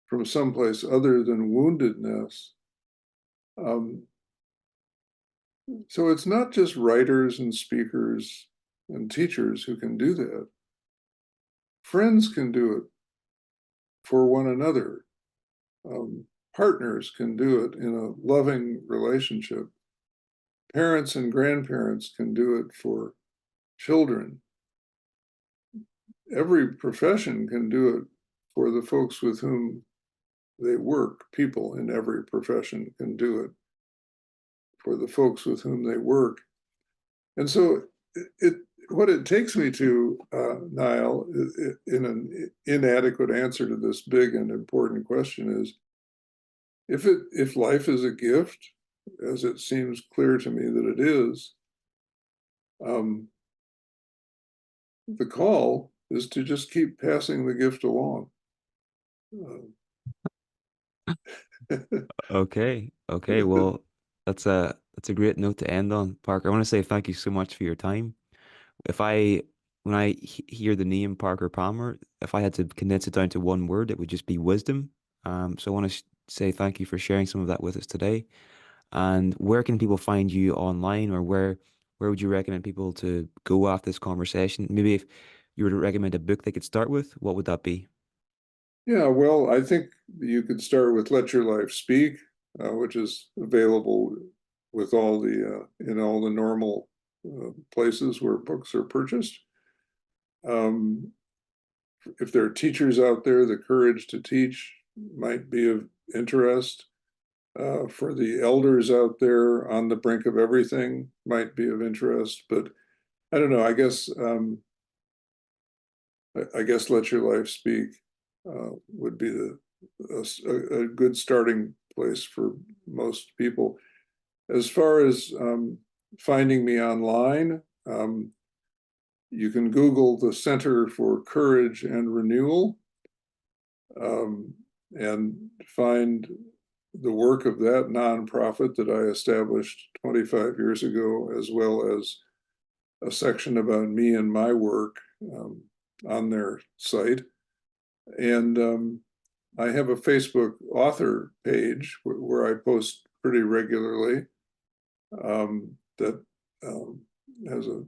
from someplace other than woundedness. So it's not just writers and speakers and teachers who can do that. Friends can do it for one another. partners can do it in a loving relationship. Parents and grandparents can do it for children. Every profession can do it for the folks with whom they work. People in every profession can do it for the folks with whom they work. And so what it takes me to, Niall, in an inadequate answer to this big and important question is, if life is a gift, as it seems clear to me that it is, the call is to just keep passing the gift along. Okay. Okay. Well, that's a great note to end on, Parker. I want to say thank you so much for your time. If I When I hear the name Parker Palmer, if I had to condense it down to one word, it would just be wisdom. So I want to say thank you for sharing some of that with us today. And where can people find you online, or where would you recommend people to go after this conversation? Maybe if you were to recommend a book they could start with, what would that be? Yeah, well, I think you could start with Let Your Life Speak, which is available with all the in all the normal places where books are purchased. If there are teachers out there, The Courage to Teach might be of interest. For the elders out there, On the Brink of Everything might be of interest. But I don't know. I guess Let Your Life Speak would be a good starting place for most people. As far as finding me online, you can Google the Center for Courage and Renewal and find the work of that nonprofit that I established 25 years ago, as well as a section about me and my work on their site. And I have a Facebook author page where I post pretty regularly that has a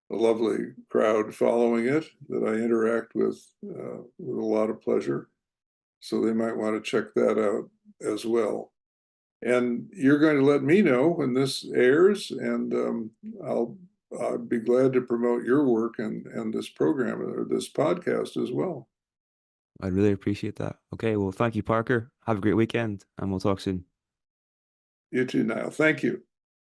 lovely crowd following it that I interact with a lot of pleasure. So they might want to check that out as well. And you're going to let me know when this airs, and I'll be glad to promote your work and this program or this podcast as well. I'd really appreciate that. Okay, well, thank you, Parker. Have a great weekend, and we'll talk soon. You too, Niall. Thank you.